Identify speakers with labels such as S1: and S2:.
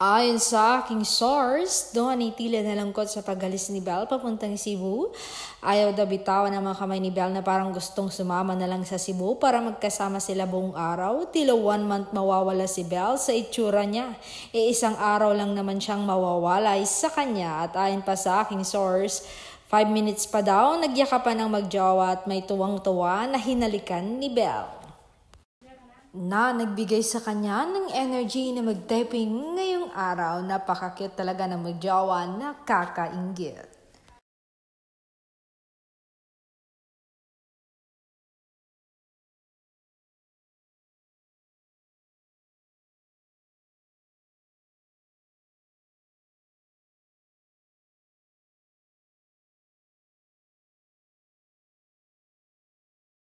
S1: Ayon sa aking source, doon ay tila nalangkot sa pag-alis ni Belle papuntang Cebu. Ayaw daw bitawan ng mga kamay ni Belle na parang gustong sumama na lang sa Cebu para magkasama sila buong araw. Tila 1 month mawawala si Belle sa itsura niya. Isang araw lang naman siyang mawawalay sa kanya at ayon pa sa aking source, 5 minutes pa daw nagyakapan ng magjowa at may tuwang-tuwa na hinalikan ni Belle na nagbigay sa kanya ng energy na mag-typing ngayong araw. Napaka-cute talaga ng magjowa, nakakainggit.